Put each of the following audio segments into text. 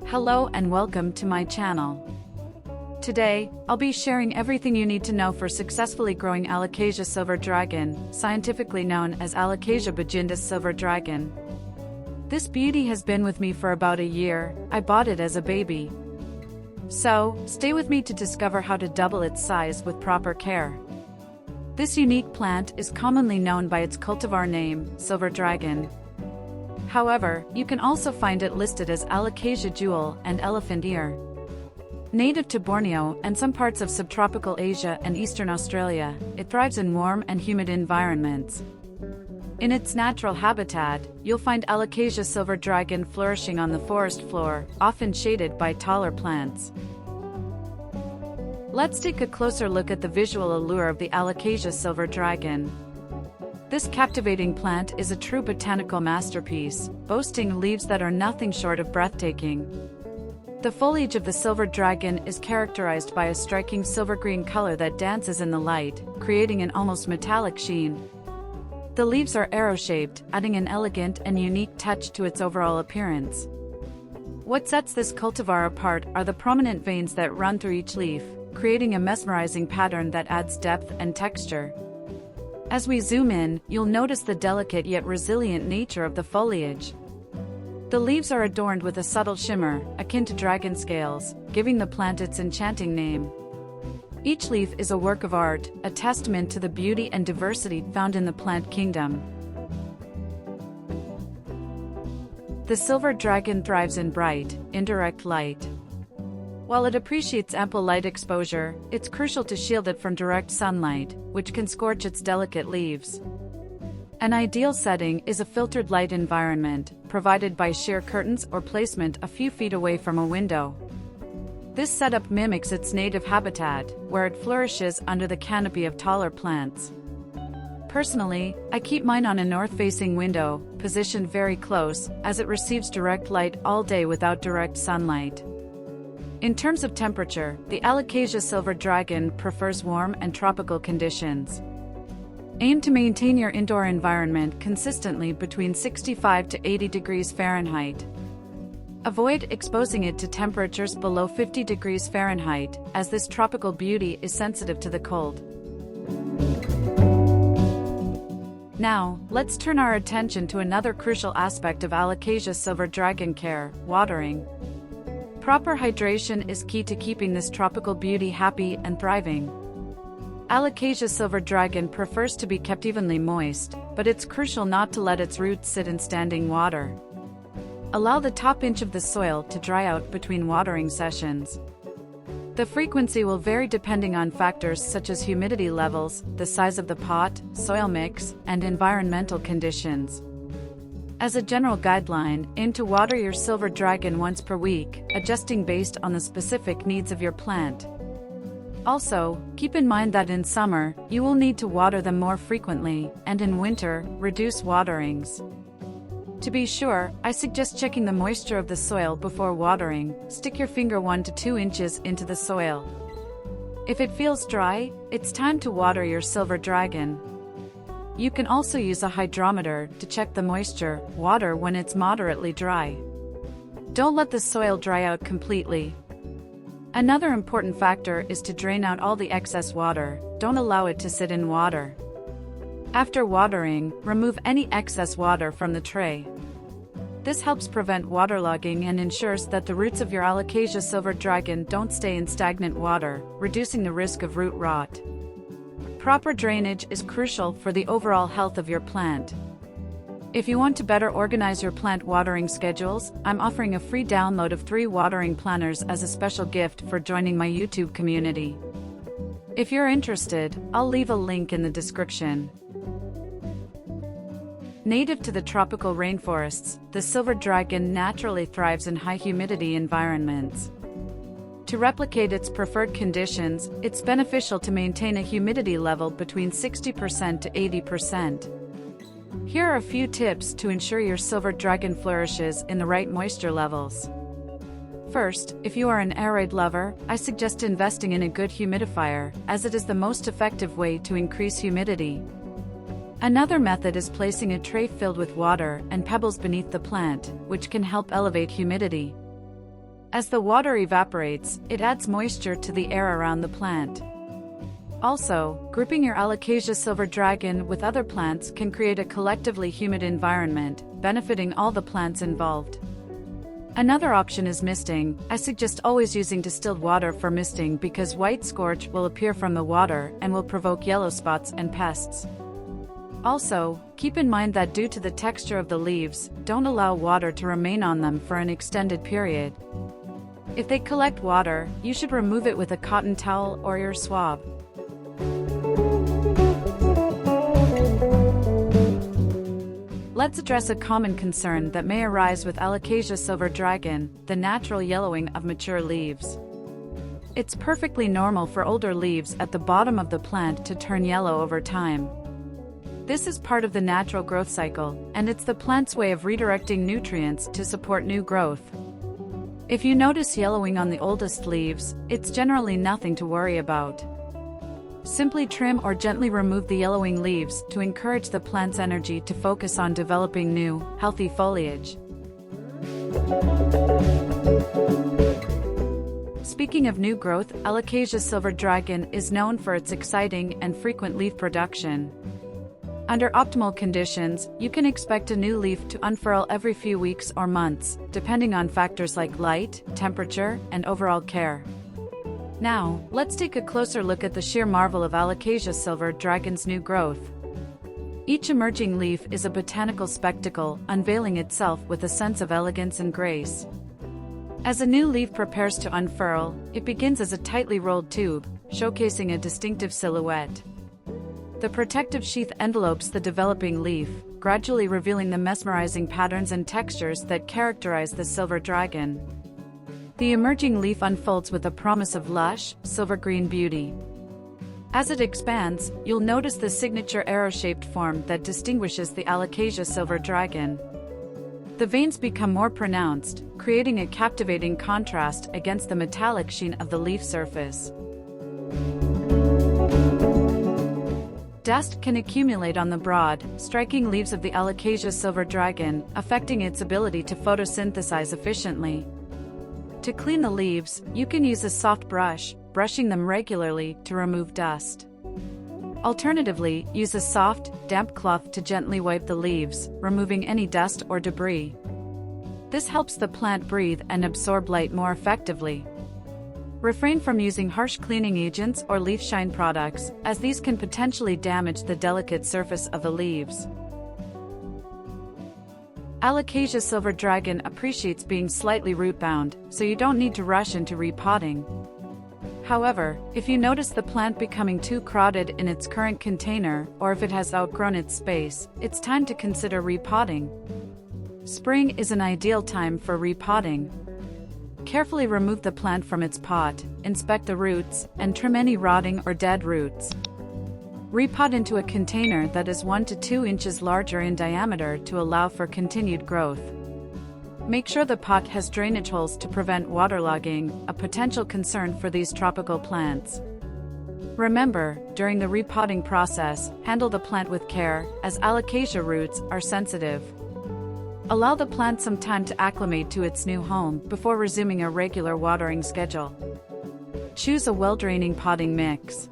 Hello and welcome to my channel. Today, I'll be sharing everything you need to know for successfully growing Alocasia Silver Dragon, scientifically known as Alocasia bajindus Silver Dragon. This beauty has been with me for about a year. I bought it as a baby. So, stay with me to discover how to double its size with proper care. This unique plant is commonly known by its cultivar name, Silver Dragon. However, you can also find it listed as Alocasia jewel and elephant ear. Native to Borneo and some parts of subtropical Asia and eastern Australia, it thrives in warm and humid environments. In its natural habitat, you'll find Alocasia Silver Dragon flourishing on the forest floor, often shaded by taller plants. Let's take a closer look at the visual allure of the Alocasia Silver Dragon. This captivating plant is a true botanical masterpiece, boasting leaves that are nothing short of breathtaking. The foliage of the silver dragon is characterized by a striking silver-green color that dances in the light, creating an almost metallic sheen. The leaves are arrow-shaped, adding an elegant and unique touch to its overall appearance. What sets this cultivar apart are the prominent veins that run through each leaf, creating a mesmerizing pattern that adds depth and texture. As we zoom in, you'll notice the delicate yet resilient nature of the foliage. The leaves are adorned with a subtle shimmer, akin to dragon scales, giving the plant its enchanting name. Each leaf is a work of art, a testament to the beauty and diversity found in the plant kingdom. The silver dragon thrives in bright, indirect light. While it appreciates ample light exposure, it's crucial to shield it from direct sunlight, which can scorch its delicate leaves. An ideal setting is a filtered light environment, provided by sheer curtains or placement a few feet away from a window. This setup mimics its native habitat, where it flourishes under the canopy of taller plants. Personally, I keep mine on a north-facing window, positioned very close, as it receives direct light all day without direct sunlight. In terms of temperature, the Alocasia Silver Dragon prefers warm and tropical conditions. Aim to maintain your indoor environment consistently between 65 to 80 degrees Fahrenheit. Avoid exposing it to temperatures below 50 degrees Fahrenheit, as this tropical beauty is sensitive to the cold. Now, let's turn our attention to another crucial aspect of Alocasia Silver Dragon care: watering. Proper hydration is key to keeping this tropical beauty happy and thriving. Alocasia Silver Dragon prefers to be kept evenly moist, but it's crucial not to let its roots sit in standing water. Allow the top inch of the soil to dry out between watering sessions. The frequency will vary depending on factors such as humidity levels, the size of the pot, soil mix, and environmental conditions. As a general guideline, aim to water your silver dragon once per week, adjusting based on the specific needs of your plant. Also, keep in mind that in summer, you will need to water them more frequently, and in winter, reduce waterings. To be sure, I suggest checking the moisture of the soil before watering. Stick your finger 1 to 2 inches into the soil. If it feels dry, it's time to water your silver dragon. You can also use a hydrometer to check the moisture. Water when it's moderately dry. Don't let the soil dry out completely. Another important factor is to drain out all the excess water. Don't allow it to sit in water. After watering, remove any excess water from the tray. This helps prevent waterlogging and ensures that the roots of your Alocasia Silver Dragon don't stay in stagnant water, reducing the risk of root rot. Proper drainage is crucial for the overall health of your plant. If you want to better organize your plant watering schedules, I'm offering a free download of 3 watering planners as a special gift for joining my YouTube community. If you're interested, I'll leave a link in the description. Native to the tropical rainforests, the silver dragon naturally thrives in high humidity environments. To replicate its preferred conditions, it's beneficial to maintain a humidity level between 60% to 80%. Here are a few tips to ensure your silver dragon flourishes in the right moisture levels. First, if you are an aroid lover, I suggest investing in a good humidifier, as it is the most effective way to increase humidity. Another method is placing a tray filled with water and pebbles beneath the plant, which can help elevate humidity. As the water evaporates, it adds moisture to the air around the plant. Also, grouping your Alocasia Silver Dragon with other plants can create a collectively humid environment, benefiting all the plants involved. Another option is misting. I suggest always using distilled water for misting because white scorch will appear from the water and will provoke yellow spots and pests. Also, keep in mind that due to the texture of the leaves, don't allow water to remain on them for an extended period. If they collect water, you should remove it with a cotton towel or ear swab. Let's address a common concern that may arise with Alocasia Silver Dragon, the natural yellowing of mature leaves. It's perfectly normal for older leaves at the bottom of the plant to turn yellow over time. This is part of the natural growth cycle, and it's the plant's way of redirecting nutrients to support new growth. If you notice yellowing on the oldest leaves, it's generally nothing to worry about. Simply trim or gently remove the yellowing leaves to encourage the plant's energy to focus on developing new, healthy foliage. Speaking of new growth, Alocasia Silver Dragon is known for its exciting and frequent leaf production. Under optimal conditions, you can expect a new leaf to unfurl every few weeks or months, depending on factors like light, temperature, and overall care. Now, let's take a closer look at the sheer marvel of Alocasia Silver Dragon's new growth. Each emerging leaf is a botanical spectacle, unveiling itself with a sense of elegance and grace. As a new leaf prepares to unfurl, it begins as a tightly rolled tube, showcasing a distinctive silhouette. The protective sheath envelopes the developing leaf, gradually revealing the mesmerizing patterns and textures that characterize the silver dragon. The emerging leaf unfolds with a promise of lush, silver-green beauty. As it expands, you'll notice the signature arrow-shaped form that distinguishes the Alocasia Silver Dragon. The veins become more pronounced, creating a captivating contrast against the metallic sheen of the leaf surface. Dust can accumulate on the broad, striking leaves of the Alocasia Silver Dragon, affecting its ability to photosynthesize efficiently. To clean the leaves, you can use a soft brush, brushing them regularly to remove dust. Alternatively, use a soft, damp cloth to gently wipe the leaves, removing any dust or debris. This helps the plant breathe and absorb light more effectively. Refrain from using harsh cleaning agents or leaf shine products, as these can potentially damage the delicate surface of the leaves. Alocasia Silver Dragon appreciates being slightly root-bound, so you don't need to rush into repotting. However, if you notice the plant becoming too crowded in its current container, or if it has outgrown its space, it's time to consider repotting. Spring is an ideal time for repotting. Carefully remove the plant from its pot, inspect the roots, and trim any rotting or dead roots. Repot into a container that is 1 to 2 inches larger in diameter to allow for continued growth. Make sure the pot has drainage holes to prevent waterlogging, a potential concern for these tropical plants. Remember, during the repotting process, handle the plant with care, as alocasia roots are sensitive. Allow the plant some time to acclimate to its new home before resuming a regular watering schedule. Choose a well-draining potting mix.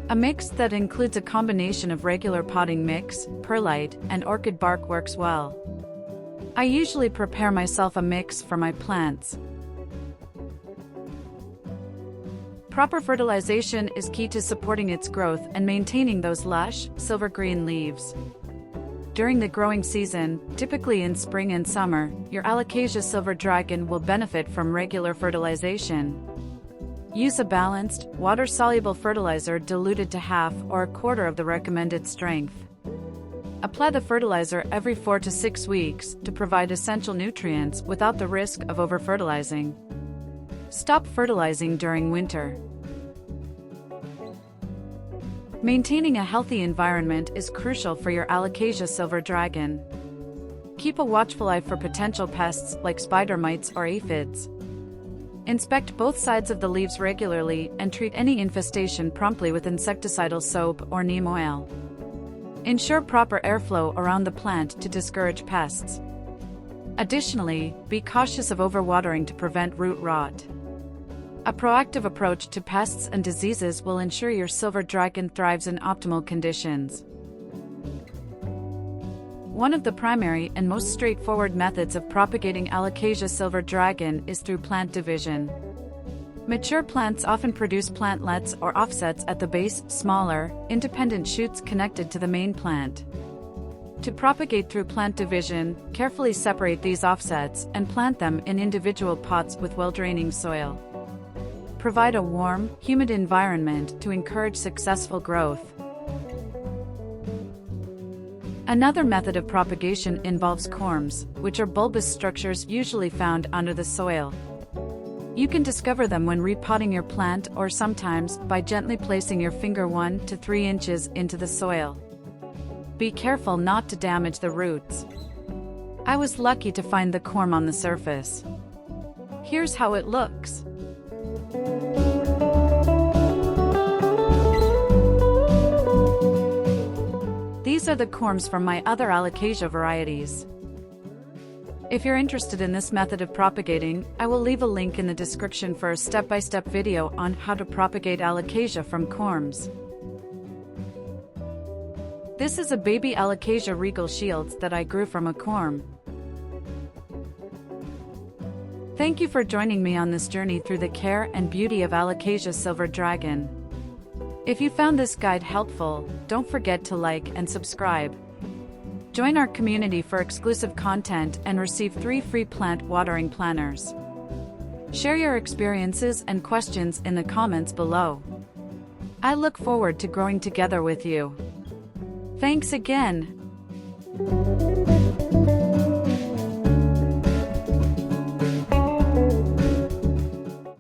A mix that includes a combination of regular potting mix, perlite, and orchid bark works well. I usually prepare myself a mix for my plants. Proper fertilization is key to supporting its growth and maintaining those lush, silver-green leaves. During the growing season, typically in spring and summer, your Alocasia Silver Dragon will benefit from regular fertilization. Use a balanced, water-soluble fertilizer diluted to half or a quarter of the recommended strength. Apply the fertilizer every 4 to 6 weeks to provide essential nutrients without the risk of over-fertilizing. Stop fertilizing during winter. Maintaining a healthy environment is crucial for your Alocasia Silver Dragon. Keep a watchful eye for potential pests like spider mites or aphids. Inspect both sides of the leaves regularly and treat any infestation promptly with insecticidal soap or neem oil. Ensure proper airflow around the plant to discourage pests. Additionally, be cautious of overwatering to prevent root rot. A proactive approach to pests and diseases will ensure your silver dragon thrives in optimal conditions. One of the primary and most straightforward methods of propagating Alocasia Silver Dragon is through plant division. Mature plants often produce plantlets or offsets at the base, smaller, independent shoots connected to the main plant. To propagate through plant division, carefully separate these offsets and plant them in individual pots with well-draining soil. Provide a warm, humid environment to encourage successful growth. Another method of propagation involves corms, which are bulbous structures usually found under the soil. You can discover them when repotting your plant or sometimes by gently placing your finger 1 to 3 inches into the soil. Be careful not to damage the roots. I was lucky to find the corm on the surface. Here's how it looks. These are the corms from my other Alocasia varieties. If you're interested in this method of propagating, I will leave a link in the description for a step-by-step video on how to propagate Alocasia from corms. This is a baby Alocasia regal shields that I grew from a corm. Thank you for joining me on this journey through the care and beauty of Alocasia Silver Dragon. If you found this guide helpful, don't forget to like and subscribe. Join our community for exclusive content and receive 3 free plant watering planners. Share your experiences and questions in the comments below. I look forward to growing together with you. Thanks again.